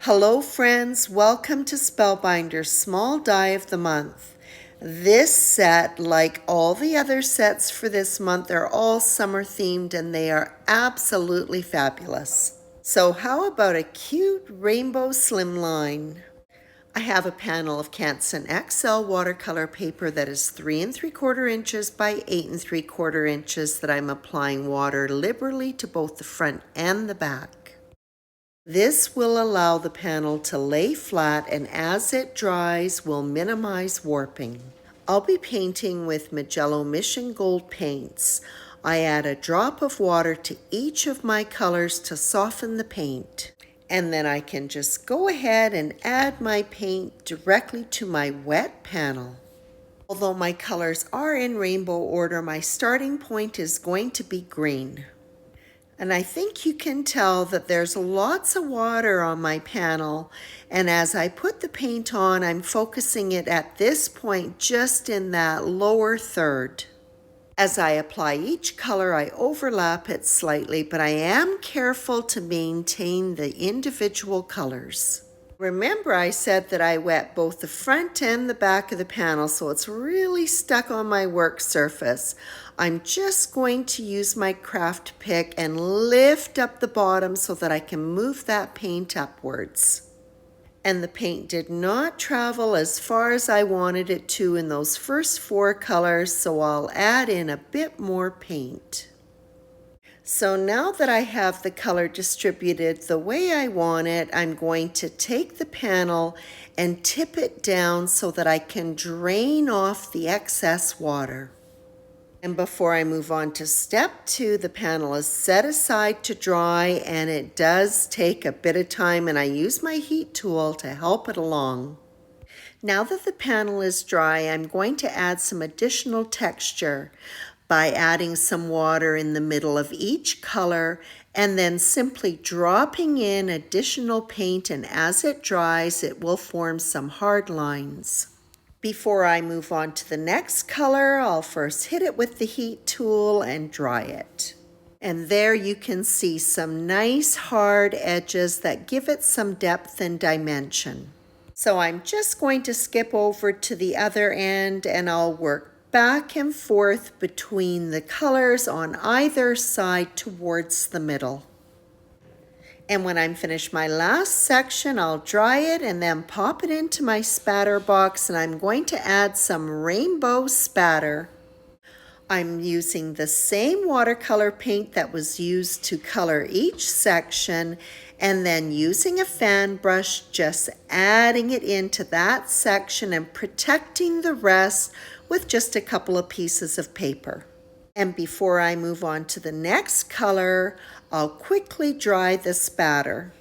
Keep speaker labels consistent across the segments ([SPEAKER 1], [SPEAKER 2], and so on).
[SPEAKER 1] Hello friends, welcome to Spellbinder's Small Die of the Month. This set, like all the other sets for this month, are all summer themed and they are absolutely fabulous. So how about a cute rainbow slimline? I have a panel of Canson XL watercolor paper that is 3 3/4 inches by 8 3/4 inches that I'm applying water liberally to both the front and the back. This will allow the panel to lay flat, and as it dries will minimize warping. I'll be painting with Magello Mission Gold paints. I add a drop of water to each of my colors to soften the paint. And then I can just go ahead and add my paint directly to my wet panel. Although my colors are in rainbow order, my starting point is going to be green. And I think you can tell that there's lots of water on my panel, and as I put the paint on, I'm focusing it at this point just in that lower third. As I apply each color, I overlap it slightly, but I am careful to maintain the individual colors. Remember, I said that I wet both the front and the back of the panel, so it's really stuck on my work surface. I'm just going to use my craft pick and lift up the bottom so that I can move that paint upwards. And the paint did not travel as far as I wanted it to in those first 4 colors, so I'll add in a bit more paint. So now that I have the color distributed the way I want it, I'm going to take the panel and tip it down so that I can drain off the excess water. And before I move on to step 2, the panel is set aside to dry, and it does take a bit of time, and I use my heat tool to help it along. Now that the panel is dry, I'm going to add some additional texture by adding some water in the middle of each color and then simply dropping in additional paint, and as it dries, it will form some hard lines. Before I move on to the next color, I'll first hit it with the heat tool and dry it. And there you can see some nice hard edges that give it some depth and dimension. So I'm just going to skip over to the other end and I'll work back and forth between the colors on either side towards the middle. And when I'm finished my last section, I'll dry it and then pop it into my spatter box, and I'm going to add some rainbow spatter. I'm using the same watercolor paint that was used to color each section, and then using a fan brush, just adding it into that section and protecting the rest with just a couple of pieces of paper. And before I move on to the next color, I'll quickly dry the spatter.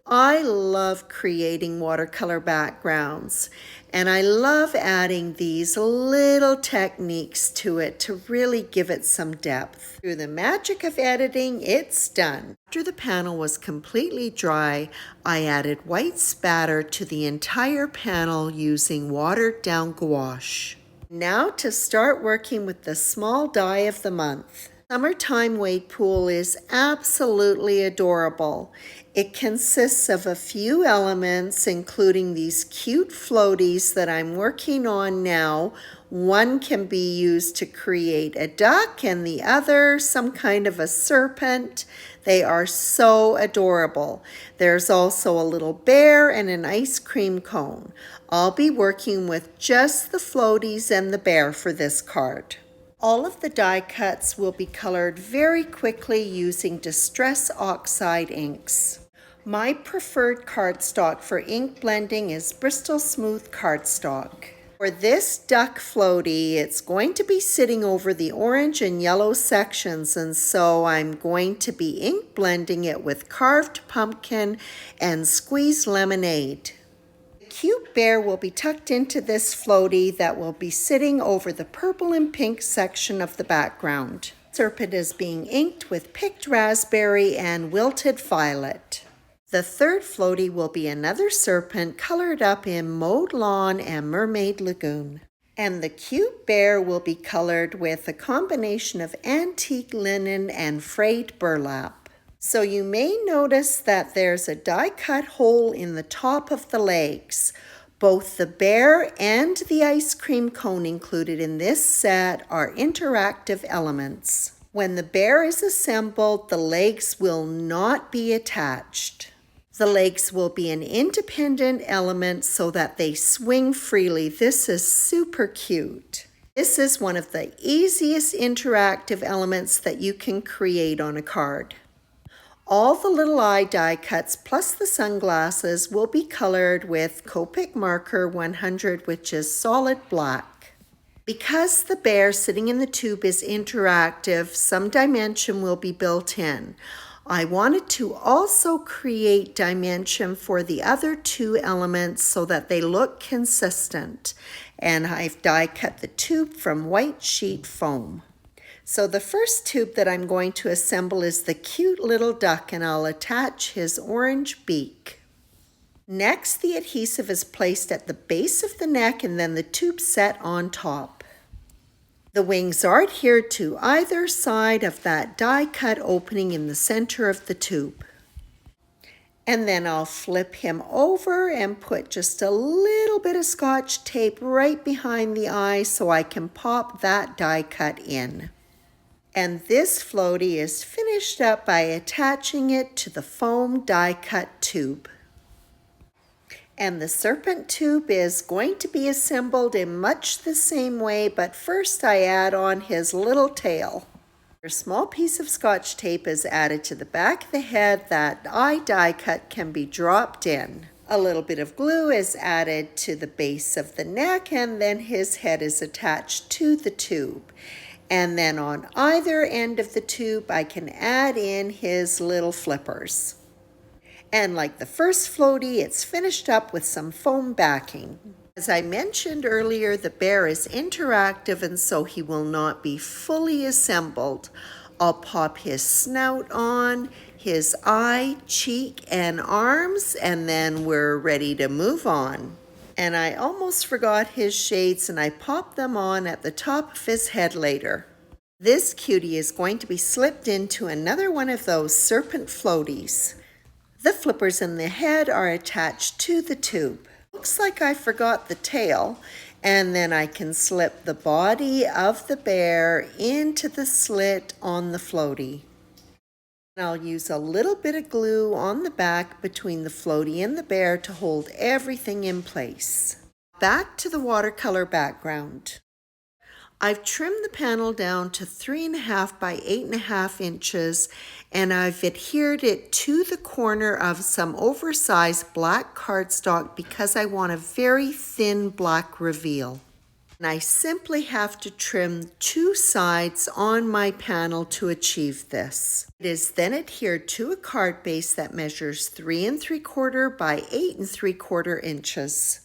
[SPEAKER 1] I love creating watercolor backgrounds, and I love adding these little techniques to it to really give it some depth. Through the magic of editing, it's done. After the panel was completely dry, I added white spatter to the entire panel using watered down gouache. Now to start working with the small die of the month. Summertime wade pool is absolutely adorable. It consists of a few elements, including these cute floaties that I'm working on now. One can be used to create a duck and the other some kind of a serpent. They are so adorable. There's also a little bear and an ice cream cone. I'll be working with just the floaties and the bear for this card. All of the die cuts will be colored very quickly using Distress Oxide inks. My preferred cardstock for ink blending is Bristol Smooth cardstock. For this duck floaty, it's going to be sitting over the orange and yellow sections, and so I'm going to be ink blending it with Carved Pumpkin and Squeezed Lemonade. The cute bear will be tucked into this floaty that will be sitting over the purple and pink section of the background. Serpent is being inked with Picked Raspberry and Wilted Violet. The third floaty will be another serpent colored up in Mowed Lawn and Mermaid Lagoon. And the cute bear will be colored with a combination of antique linen and frayed burlap. So you may notice that there's a die cut hole in the top of the legs. Both the bear and the ice cream cone included in this set are interactive elements. When the bear is assembled, the legs will not be attached. The legs will be an independent element so that they swing freely. This is super cute. This is one of the easiest interactive elements that you can create on a card. All the little eye die cuts plus the sunglasses will be colored with Copic marker 100, which is solid black. Because the bear sitting in the tube is interactive, some dimension will be built in. I wanted to also create dimension for the other two elements so that they look consistent. And I've die cut the tube from white sheet foam. So the first tube that I'm going to assemble is the cute little duck, and I'll attach his orange beak. Next, the adhesive is placed at the base of the neck and then the tube set on top. The wings are adhered to either side of that die cut opening in the center of the tube. And then I'll flip him over and put just a little bit of Scotch tape right behind the eye so I can pop that die cut in. And this floaty is finished up by attaching it to the foam die cut tube. And the serpent tube is going to be assembled in much the same way, but first I add on his little tail. A small piece of Scotch tape is added to the back of the head. That eye die cut can be dropped in. A little bit of glue is added to the base of the neck, and then his head is attached to the tube. And then on either end of the tube, I can add in his little flippers. And like the first floaty, it's finished up with some foam backing. As I mentioned earlier, the bear is interactive and so he will not be fully assembled. I'll pop his snout on, his eye, cheek, and arms, and then we're ready to move on. And I almost forgot his shades, and I popped them on at the top of his head later. This cutie is going to be slipped into another one of those serpent floaties. The flippers in the head are attached to the tube. Looks like I forgot the tail, and then I can slip the body of the bear into the slit on the floaty. And I'll use a little bit of glue on the back between the floaty and the bear to hold everything in place. Back to the watercolor background. I've trimmed the panel down to 3.5 by 8.5 inches, and I've adhered it to the corner of some oversized black cardstock because I want a very thin black reveal. And I simply have to trim 2 sides on my panel to achieve this. It is then adhered to a card base that measures 3 3/4 by 8 3/4 inches.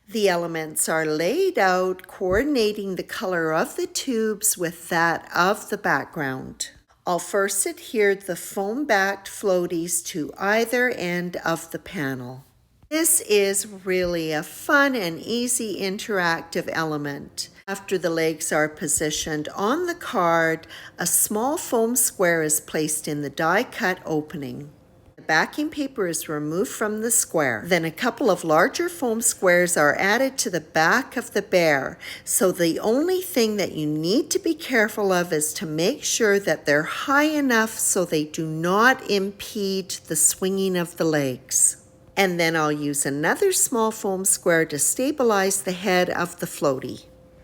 [SPEAKER 1] The elements are laid out, coordinating the color of the tubes with that of the background. I'll first adhere the foam-backed floaties to either end of the panel. This is really a fun and easy interactive element. After the legs are positioned on the card, a small foam square is placed in the die-cut opening. The backing paper is removed from the square. Then a couple of larger foam squares are added to the back of the bear. So the only thing that you need to be careful of is to make sure that they're high enough so they do not impede the swinging of the legs. And then I'll use another small foam square to stabilize the head of the floaty.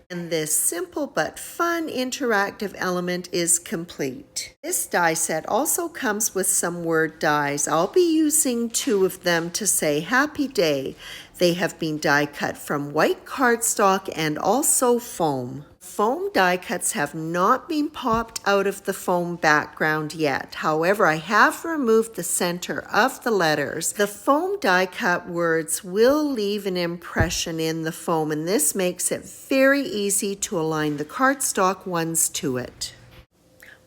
[SPEAKER 1] And this simple but fun interactive element is complete. This die set also comes with some word dies. I'll be using 2 of them to say Happy Day. They have been die cut from white cardstock and also foam. Foam die cuts have not been popped out of the foam background yet. However, I have removed the center of the letters. The foam die cut words will leave an impression in the foam, and this makes it very easy to align the cardstock ones to it.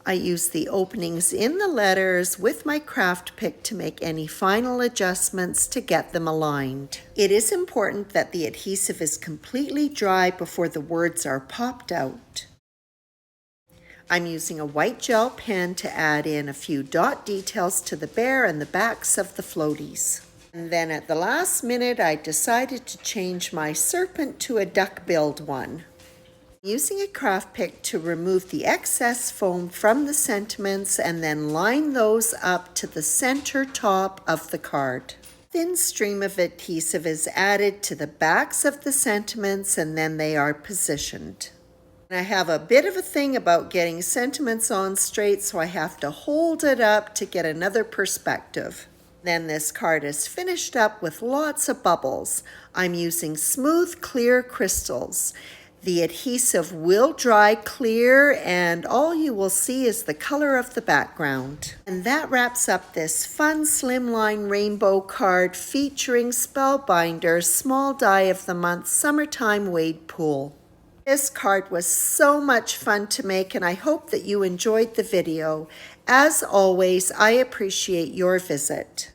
[SPEAKER 1] I use the openings in the letters with my craft pick to make any final adjustments to get them aligned. It is important that the adhesive is completely dry before the words are popped out. I'm using a white gel pen to add in a few dot details to the bear and the backs of the floaties. And then at the last minute, I decided to change my serpent to a duck-billed one. Using a craft pick to remove the excess foam from the sentiments and then line those up to the center top of the card. Thin stream of adhesive is added to the backs of the sentiments and then they are positioned. I have a bit of a thing about getting sentiments on straight, so I have to hold it up to get another perspective. Then this card is finished up with lots of bubbles. I'm using smooth, clear crystals. The adhesive will dry clear and all you will see is the color of the background. And that wraps up this fun slimline rainbow card featuring Spellbinders Small Die of the Month Summertime Wade Pool. This card was so much fun to make and I hope that you enjoyed the video. As always, I appreciate your visit.